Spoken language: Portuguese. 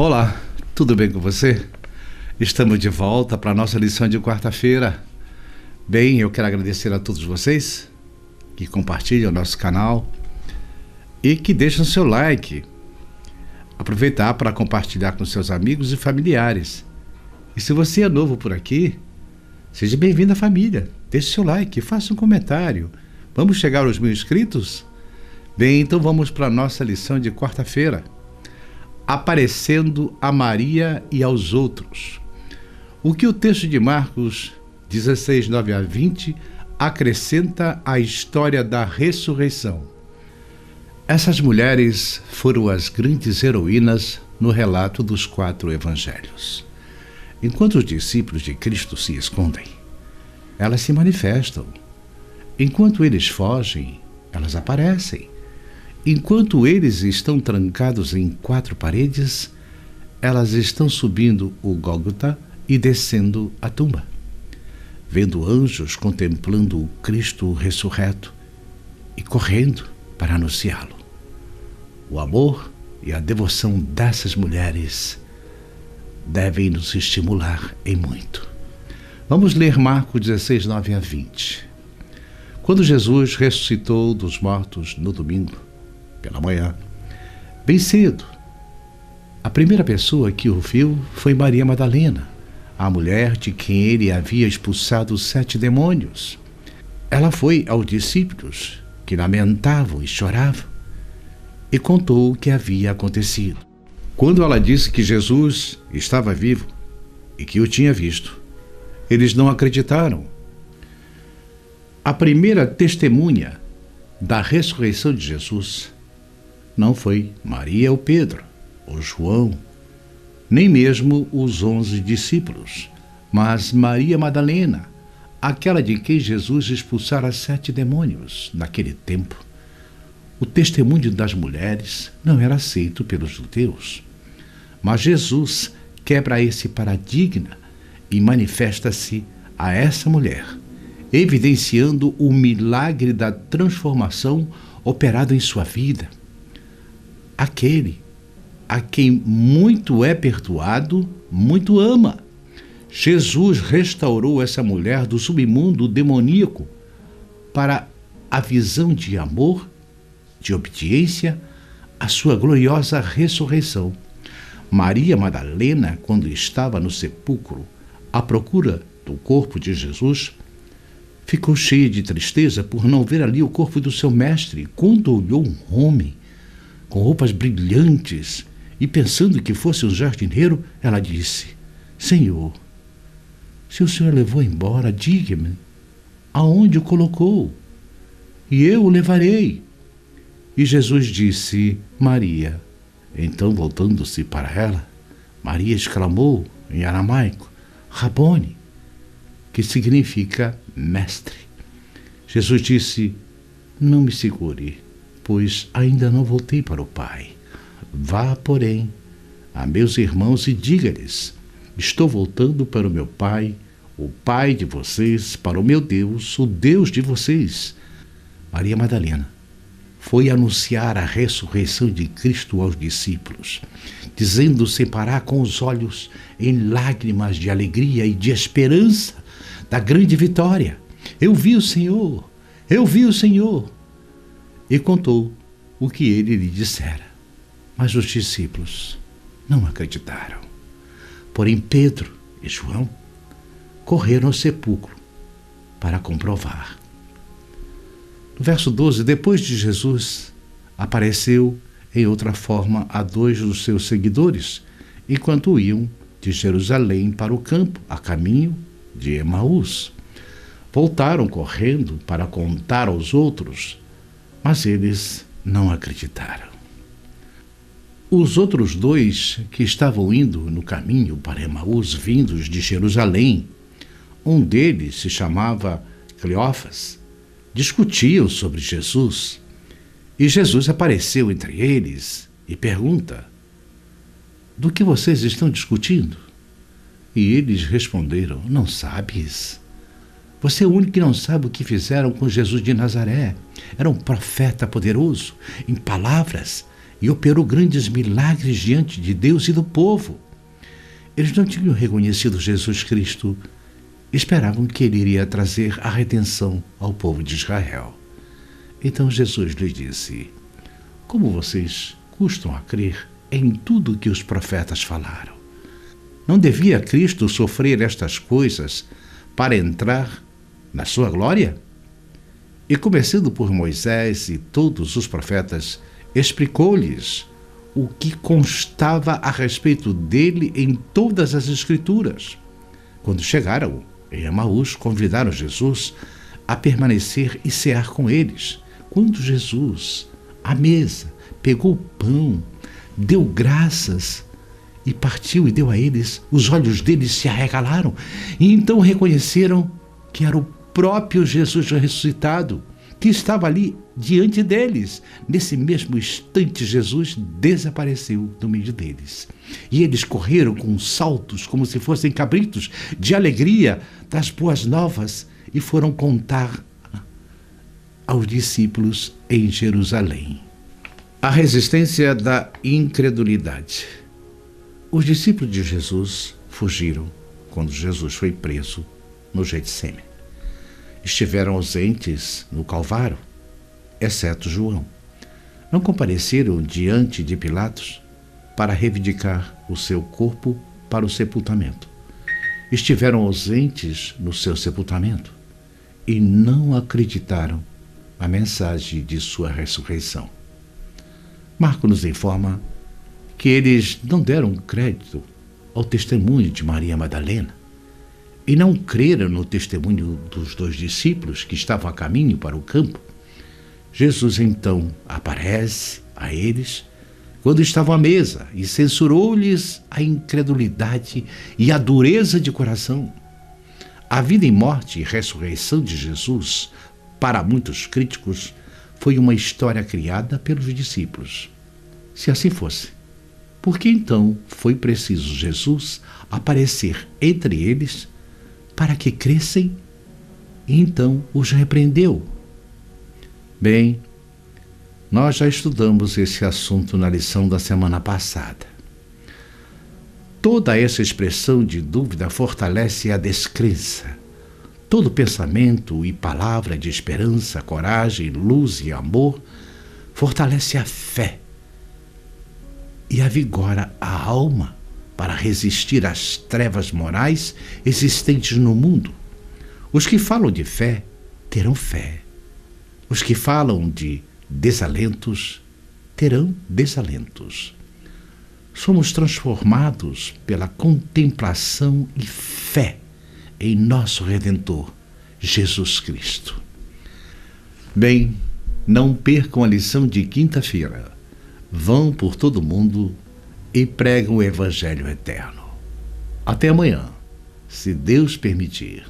Olá, tudo bem com você? Estamos de volta para a nossa lição de quarta-feira. Bem, eu quero agradecer a todos vocês que compartilham o nosso canal e que deixam seu like. Aproveitar para compartilhar com seus amigos e familiares. E se você é novo por aqui, seja bem-vindo à família. Deixe seu like, faça um comentário. Vamos chegar aos 1000 inscritos? Bem, então vamos para a nossa lição de quarta-feira. Aparecendo a Maria e aos outros. O que o texto de Marcos 16, 9 a 20 acrescenta à história da ressurreição. Essas mulheres foram as grandes heroínas no relato dos 4 evangelhos. Enquanto os discípulos de Cristo se escondem, elas se manifestam. Enquanto eles fogem, elas aparecem. Enquanto eles estão trancados em 4 paredes, elas estão subindo o Gólgota e descendo a tumba, vendo anjos contemplando o Cristo ressurreto e correndo para anunciá-lo. O amor e a devoção dessas mulheres devem nos estimular em muito. Vamos ler Marcos 16, 9 a 20. Quando Jesus ressuscitou dos mortos no domingo, pela manhã, bem cedo, a primeira pessoa que o viu foi Maria Madalena, a mulher de quem ele havia expulsado 7 demônios. Ela foi aos discípulos, que lamentavam e choravam, e contou o que havia acontecido. Quando ela disse que Jesus estava vivo e que o tinha visto, eles não acreditaram. A primeira testemunha da ressurreição de Jesus não foi Maria ou Pedro, ou João, nem mesmo os 11 discípulos, mas Maria Madalena, aquela de quem Jesus expulsara 7 demônios naquele tempo. O testemunho das mulheres não era aceito pelos judeus, mas Jesus quebra esse paradigma e manifesta-se a essa mulher, evidenciando o milagre da transformação operado em sua vida. Aquele a quem muito é perdoado, muito ama. Jesus restaurou essa mulher do submundo demoníaco para a visão de amor, de obediência, a sua gloriosa ressurreição. Maria Madalena, quando estava no sepulcro à procura do corpo de Jesus, ficou cheia de tristeza por não ver ali o corpo do seu mestre. Quando olhou um homem com roupas brilhantes e pensando que fosse um jardineiro, ela disse: Senhor, se o Senhor levou embora, diga-me aonde o colocou, e eu o levarei. E Jesus disse: Maria. Então, voltando-se para ela, Maria exclamou em aramaico: Rabone, que significa mestre. Jesus disse: Não me segure, pois ainda não voltei para o Pai. Vá, porém, a meus irmãos e diga-lhes: estou voltando para o meu Pai, o Pai de vocês, para o meu Deus, o Deus de vocês. Maria Madalena foi anunciar a ressurreição de Cristo aos discípulos, dizendo sem parar com os olhos em lágrimas de alegria e de esperança da grande vitória: eu vi o Senhor, eu vi o Senhor. E contou o que ele lhe dissera. Mas os discípulos não acreditaram. Porém, Pedro e João correram ao sepulcro para comprovar. No verso 12, depois de Jesus, apareceu em outra forma a 2 dos seus seguidores, enquanto iam de Jerusalém para o campo, a caminho de Emaús. Voltaram correndo para contar aos outros, mas eles não acreditaram. Os outros 2 que estavam indo no caminho para Emaús, vindos de Jerusalém, um deles se chamava Cleófas, discutiam sobre Jesus. E Jesus apareceu entre eles e pergunta: do que vocês estão discutindo? E eles responderam: não sabes? Você é o único que não sabe o que fizeram com Jesus de Nazaré. Era um profeta poderoso em palavras e operou grandes milagres diante de Deus e do povo. Eles não tinham reconhecido Jesus Cristo, esperavam que ele iria trazer a redenção ao povo de Israel. Então Jesus lhes disse: como vocês custam a crer em tudo que os profetas falaram? Não devia Cristo sofrer estas coisas para entrar na sua glória? E começando por Moisés e todos os profetas, explicou-lhes o que constava a respeito dele em todas as Escrituras. Quando chegaram em Emaús, convidaram Jesus a permanecer e cear com eles. Quando Jesus, à mesa, pegou o pão, deu graças e partiu e deu a eles, os olhos deles se arregalaram e então reconheceram que era o próprio Jesus ressuscitado que estava ali diante deles. Nesse mesmo instante, Jesus desapareceu do meio deles. E eles correram com saltos, como se fossem cabritos, de alegria das boas novas, e foram contar aos discípulos em Jerusalém. A resistência da incredulidade. Os discípulos de Jesus fugiram quando Jesus foi preso no Getsêmani. Estiveram ausentes no Calvário, exceto João. Não compareceram diante de Pilatos para reivindicar o seu corpo para o sepultamento. Estiveram ausentes no seu sepultamento e não acreditaram na mensagem de sua ressurreição. Marcos nos informa que eles não deram crédito ao testemunho de Maria Madalena e não creram no testemunho dos dois discípulos que estavam a caminho para o campo. Jesus então aparece a eles quando estavam à mesa e censurou-lhes a incredulidade e a dureza de coração. A vida e morte e ressurreição de Jesus, para muitos críticos, foi uma história criada pelos discípulos. Se assim fosse, por que então foi preciso Jesus aparecer entre eles para que crescem? E então os repreendeu. Bem, nós já estudamos esse assunto na lição da semana passada. Toda essa expressão de dúvida fortalece a descrença. Todo pensamento e palavra de esperança, coragem, luz e amor fortalece a fé e avigora a alma para resistir às trevas morais existentes no mundo. Os que falam de fé terão fé. Os que falam de desalentos terão desalentos. Somos transformados pela contemplação e fé em nosso Redentor, Jesus Cristo. Bem, não percam a lição de quinta-feira. Vão por todo o mundo e pregam o Evangelho eterno. Até amanhã, se Deus permitir.